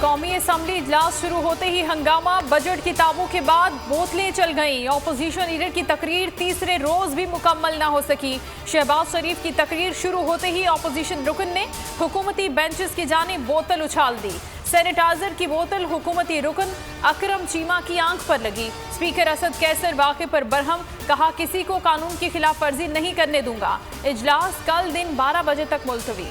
कौमी असम्बली इजलास शुरू होते ही हंगामा, बजट किताबों के बाद बोतलें चल गईं। ऑपोजिशन लीडर की तकरीर तीसरे रोज भी मुकम्मल ना हो सकी। शहबाज शरीफ की तकरीर शुरू होते ही ऑपोजिशन रुकन ने हुकूमती बेंचेस की जानिब बोतल उछाल दी। सैनिटाइजर की बोतल हुकूमती रुकन अकरम चीमा की आंख पर लगी। स्पीकर असद कैसर वाक़े पर बरहम, कहा किसी को कानून की खिलाफ वर्जी नहीं करने दूंगा। इजलास कल दिन 12 बजे तक मुलतवी।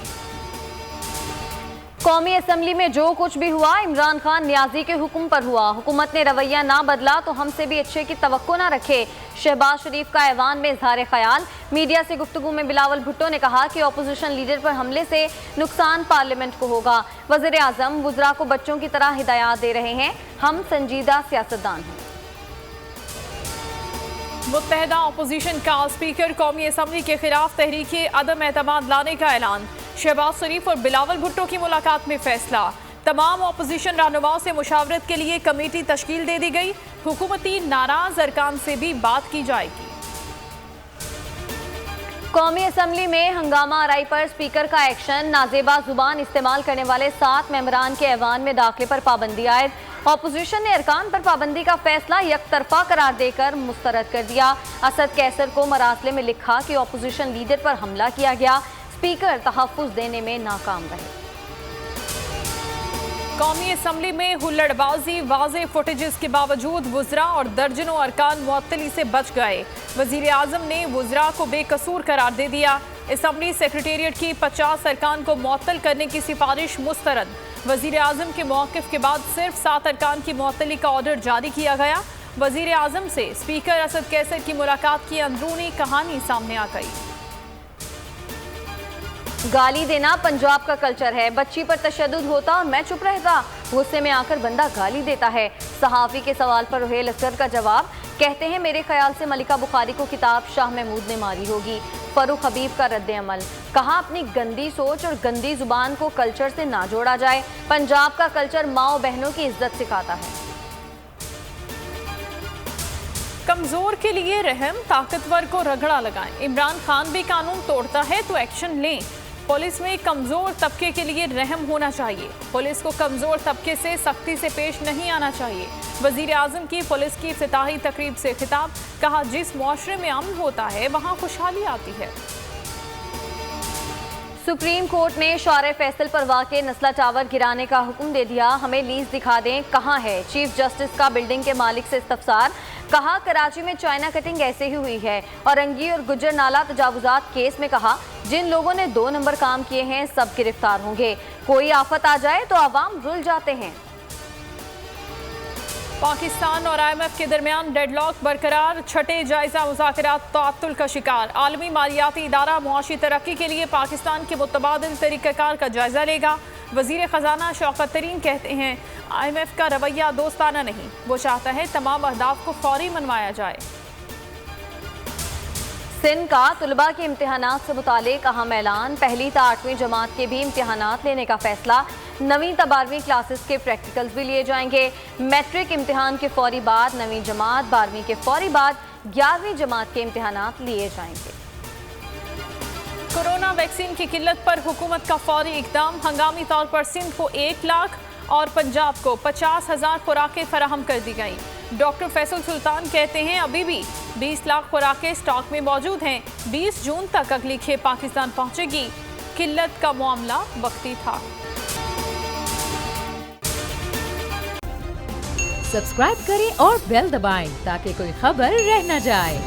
कौमी असम्बली में जो कुछ भी हुआ इमरान खान नियाजी के हुक्म पर हुआ। हुकूमत ने रवैया ना बदला तो हमसे भी अच्छे की तवक्को ना रखे। शहबाज शरीफ का ऐवान में इजहार ख्याल। मीडिया से गुफ्तगू में बिलावल भुट्टो ने कहा कि अपोजिशन लीडर पर हमले से नुकसान पार्लियामेंट को होगा। वज़ीर आज़म वुज़रा को बच्चों की तरह हिदायत दे रहे हैं। हम संजीदा सियासतदान हैं। मुत्तहदा अपोजिशन का स्पीकर कौमी असम्बली के खिलाफ तहरीक अदम एतमाद लाने का ऐलान। शहबाज शरीफ और बिलावल भुट्टो की मुलाकात में फैसला। तमाम अपोजिशन रहनुमाओं से मुशावरत के लिए कमेटी तश्कील दे दी गई। हुकूमती नाराज अरकान से भी बात की जाएगी। कौमी असम्बली में हंगामा आराई पर स्पीकर का एक्शन। नाजेबा जुबान इस्तेमाल करने वाले 7 मेंबरान के ऐवान में दाखिले पर पाबंदी आयद। अपोजिशन ने अरकान पर पाबंदी का फैसला यकतरफा करार देकर मुस्तरद कर दिया। असद कैसर को मरासले में लिखा कि अपोजिशन लीडर पर हमला किया गया। स्पीकर तहफ़्फ़ुज़ देने में नाकाम रहे। कौमी असम्बली में हुल्लड़बाजी, वाज़े फुटेजेस के बावजूद वुज़रा और दर्जनों अरकान मुअत्तली से बच गए। वज़ीर आज़म ने वुज़रा को बेकसूर करार दे दिया। असम्बली सेक्रेटेरिएट की 50 अरकान को मुअत्तल करने की सिफारिश मुस्तरद। वज़ीर आज़म के मौक़िफ़ के बाद सिर्फ 7 अरकान की मुअत्तली का ऑर्डर जारी किया गया। वज़ीर आज़म से स्पीकर असद कैसर की मुलाकात की अंदरूनी कहानी सामने आ गई। गाली देना पंजाब का कल्चर है। बच्ची पर तशद्दुद होता और मैं चुप रहता। गुस्से में आकर बंदा गाली देता है। सहाफ़ी के सवाल पर रुहेल असगर का जवाब, कहते हैं मेरे ख्याल से मलिका बुखारी को किताब शाह महमूद ने मारी होगी। फरूख हबीब का रद्द अमल, कहा अपनी गंदी सोच और गंदी जुबान को कल्चर से ना जोड़ा जाए। पंजाब का कल्चर माओ बहनों की इज्जत सिखाता है। कमजोर के लिए रहम, ताकतवर को रगड़ा लगाएं। इमरान खान भी कानून तोड़ता है तो एक्शन लें। पुलिस में कमजोर तबके के लिए रहम होना चाहिए। पुलिस को कमजोर तबके से सख्ती से पेश नहीं आना चाहिए। वजीर आजम की पुलिस की इफ्तिताही तकरीब से खिताब, कहा जिस मुआशरे में अमन होता है वहाँ खुशहाली आती है। सुप्रीम कोर्ट ने शौर्य फैसल पर वाक़े नस्ला टावर गिराने का हुक्म दे दिया। हमें लीज दिखा दें, कहाँ है। चीफ जस्टिस का बिल्डिंग के मालिक से इस्तफसार, कहा कराची में चाइना कटिंग ऐसे ही हुई है। औरंगी और गुज्जर नाला तजावुजात केस में कहा जिन लोगों ने 2 नंबर काम किए हैं सब गिरफ्तार होंगे। कोई आफत आ जाए तो आवाम रुल जाते हैं। पाकिस्तान और IMF के दरमियान डेडलॉक बरकरार, छठे जायजा मुज़ाकरात ताअत्तुल का शिकार। आलमी मालियाती इदारा मुआशी तरक्की के लिए पाकिस्तान के मुतबादिल तरीक़ाकार का जायजा लेगा। वज़ीर ख़जाना शौकत तरीन कहते हैं IMF का रवैया दोस्ताना नहीं, वो चाहता है तमाम अहदाफ को फौरी मनवाया जाए। सिंध का तुलबा के इम्तिहानात से मुतालिक अहम ऐलान, पहली ता 8वीं जमात के भी इम्तिहानात लेने का फैसला। 9वीं ता 12वीं क्लासेस के प्रैक्टिकल्स भी लिए जाएंगे। मैट्रिक इम्तिहान के फौरी बाद 9वीं जमात, 12वीं के फौरी बाद 11वीं जमात के इम्तिहानात लिए जाएंगे। कोरोना वैक्सीन की किल्लत पर हुकूमत का फौरी इक़दाम, हंगामी तौर पर सिंध को 1 लाख और पंजाब को 50,000 खुराकें फराहम कर दी गईं। डॉक्टर फैसल सुल्तान कहते हैं अभी भी 20 लाख खुराकें स्टॉक में मौजूद हैं। 20 जून तक अगली खेप पाकिस्तान पहुंचेगी। किल्लत का मामला वक्ती था। सब्सक्राइब करें और बेल दबाएं ताकि कोई खबर रह न जाए।